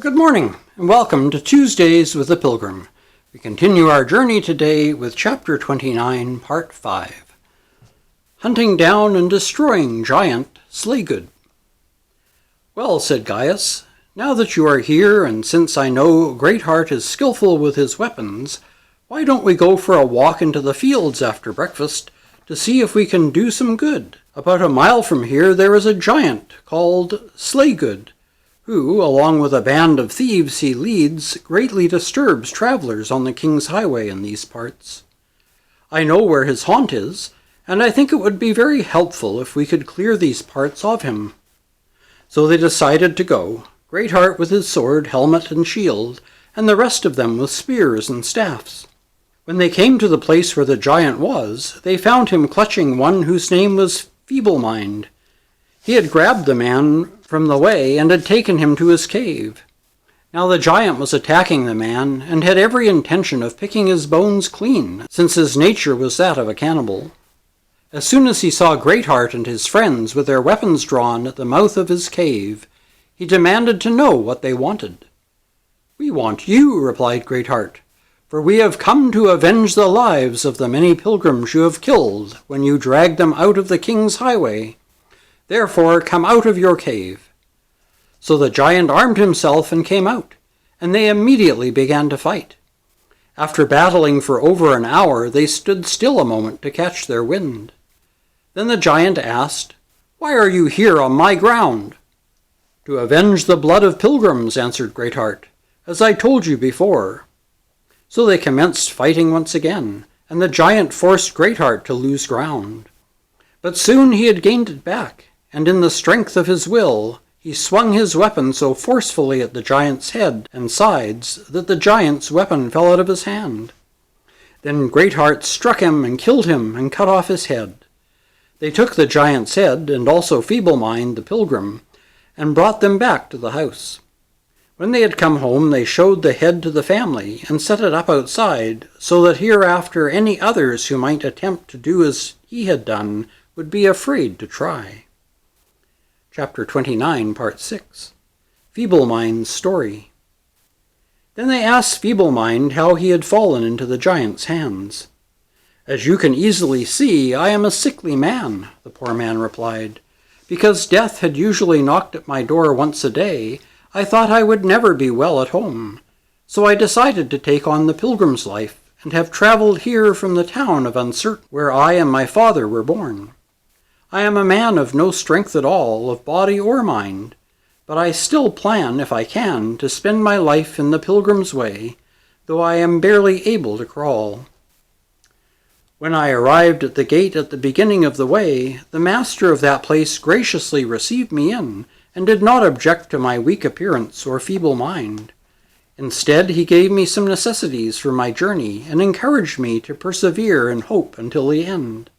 Good morning, and welcome to Tuesdays with the Pilgrim. We continue our journey today with Chapter 29, Part 5. Hunting down and destroying giant Slaygood. Well, said Gaius, now that you are here, and since I know Greatheart is skillful with his weapons, why don't we go for a walk into the fields after breakfast to see if we can do some good? About a mile from here there is a giant called Slaygood, who, along with a band of thieves he leads, greatly disturbs travelers on the King's Highway in these parts. I know where his haunt is, and I think it would be very helpful if we could clear these parts of him. So they decided to go, Greatheart with his sword, helmet, and shield, and the rest of them with spears and staffs. When they came to the place where the giant was, they found him clutching one whose name was Feeblemind. He had grabbed the man from the way and had taken him to his cave. Now the giant was attacking the man and had every intention of picking his bones clean, since his nature was that of a cannibal. As soon as he saw Greatheart and his friends with their weapons drawn at the mouth of his cave, he demanded to know what they wanted. "We want you," replied Greatheart, "for we have come to avenge the lives of the many pilgrims you have killed when you dragged them out of the King's Highway. Therefore come out of your cave." So the giant armed himself and came out, and they immediately began to fight. After battling for over an hour, they stood still a moment to catch their wind. Then the giant asked, "Why are you here on my ground?" "To avenge the blood of pilgrims," answered Greatheart, "as I told you before." So they commenced fighting once again, and the giant forced Greatheart to lose ground. But soon he had gained it back, and in the strength of his will, he swung his weapon so forcefully at the giant's head and sides that the giant's weapon fell out of his hand. Then Greatheart struck him and killed him and cut off his head. They took the giant's head, and also Feeblemind the pilgrim, and brought them back to the house. When they had come home, they showed the head to the family and set it up outside, so that hereafter any others who might attempt to do as he had done would be afraid to try. Chapter 29, Part 6. Feeblemind's Story. Then they asked Feeblemind how he had fallen into the giant's hands. "As you can easily see, I am a sickly man," the poor man replied. "Because death had usually knocked at my door once a day, I thought I would never be well at home. So I decided to take on the pilgrim's life, and have traveled here from the town of Uncertain, where I and my father were born. I am a man of no strength at all, of body or mind, but I still plan, if I can, to spend my life in the pilgrim's way, though I am barely able to crawl. When I arrived at the gate at the beginning of the way, the master of that place graciously received me in, and did not object to my weak appearance or feeble mind. Instead, he gave me some necessities for my journey, and encouraged me to persevere in hope until the end.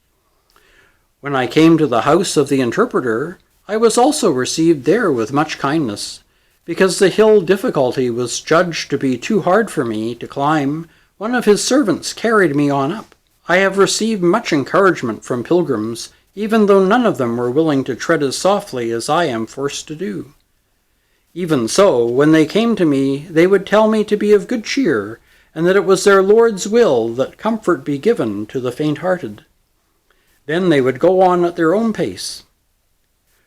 When I came to the house of the interpreter, I was also received there with much kindness. Because the hill difficulty was judged to be too hard for me to climb, one of his servants carried me on up. I have received much encouragement from pilgrims, even though none of them were willing to tread as softly as I am forced to do. Even so, when they came to me, they would tell me to be of good cheer, and that it was their Lord's will that comfort be given to the faint-hearted. Then they would go on at their own pace.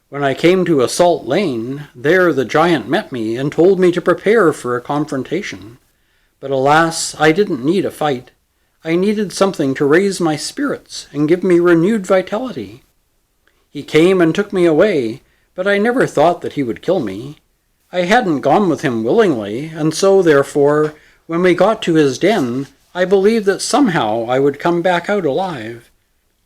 When I came to a salt lane, there the giant met me and told me to prepare for a confrontation. But alas, I didn't need a fight. I needed something to raise my spirits and give me renewed vitality. He came and took me away, but I never thought that he would kill me. I hadn't gone with him willingly, and so, therefore, when we got to his den, I believed that somehow I would come back out alive.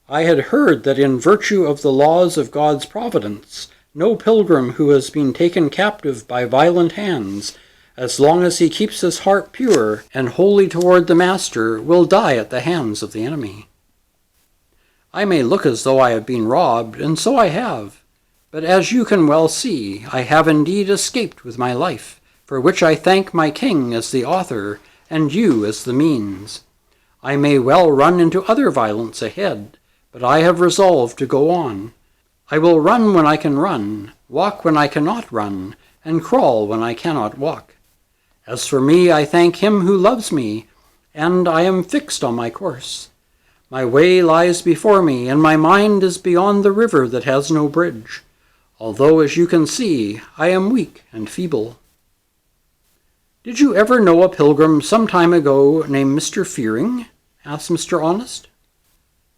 I had heard that in virtue of the laws of God's providence, no pilgrim who has been taken captive by violent hands, as long as he keeps his heart pure and holy toward the Master, will die at the hands of the enemy. I may look as though I have been robbed, and so I have. But as you can well see, I have indeed escaped with my life, for which I thank my king as the author, and you as the means. I may well run into other violence ahead, but I have resolved to go on. I will run when I can run, walk when I cannot run, and crawl when I cannot walk. As for me, I thank him who loves me, and I am fixed on my course. My way lies before me, and my mind is beyond the river that has no bridge, although, as you can see, I am weak and feeble. Did you ever know a pilgrim some time ago named Mr. Fearing? Asked Mr. Honest.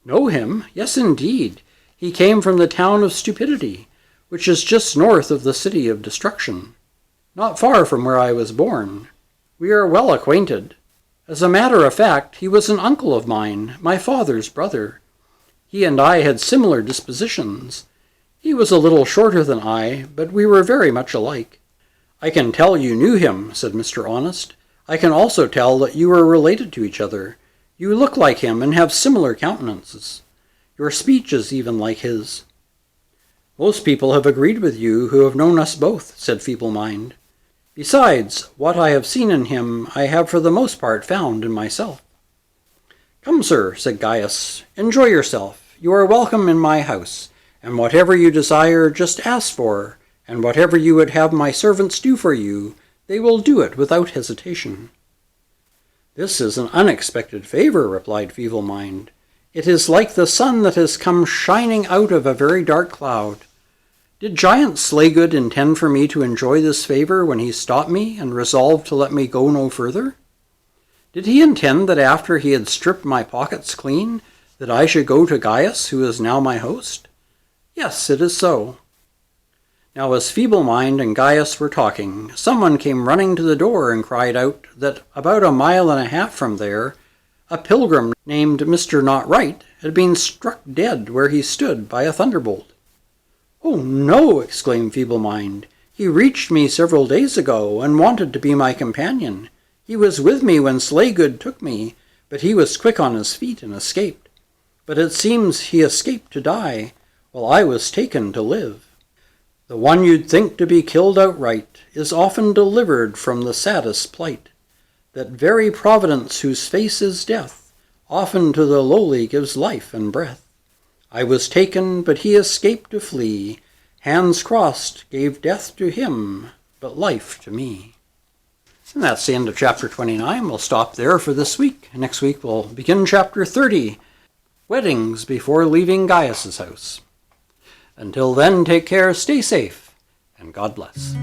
Know him? Yes, indeed. He came from the town of Stupidity, which is just north of the city of Destruction, not far from where I was born. We are well acquainted. As a matter of fact, he was an uncle of mine, my father's brother. He and I had similar dispositions. He was a little shorter than I, but we were very much alike. I can tell you knew him, said Mr. Honest. I can also tell that you are related to each other. You look like him and have similar countenances. Your speech is even like his. Most people have agreed with you who have known us both, said Feeble Mind. Besides, what I have seen in him I have for the most part found in myself. Come, sir, said Gaius, enjoy yourself. You are welcome in my house, and whatever you desire just ask for, and whatever you would have my servants do for you, they will do it without hesitation. This is an unexpected favor, replied Feeble Mind. It is like the sun that has come shining out of a very dark cloud. Did Giant Slaygood intend for me to enjoy this favor when he stopped me and resolved to let me go no further? Did he intend that after he had stripped my pockets clean, that I should go to Gaius, who is now my host? Yes, it is so. Now as Feeble Mind and Gaius were talking, someone came running to the door and cried out that about 1.5 miles from there, a pilgrim named Mr. Not Right had been struck dead where he stood by a thunderbolt. Oh, no, exclaimed Feeble Mind. He reached me several days ago and wanted to be my companion. He was with me when Slaygood took me, but he was quick on his feet and escaped. But it seems he escaped to die, while I was taken to live. The one you'd think to be killed outright is often delivered from the saddest plight. That very Providence whose face is death, often to the lowly gives life and breath. I was taken, but he escaped to flee. Hands crossed gave death to him, but life to me. And that's the end of chapter 29. We'll stop there for this week. Next week we'll begin chapter 30, Weddings Before Leaving Gaius's House. Until then, take care, stay safe, and God bless.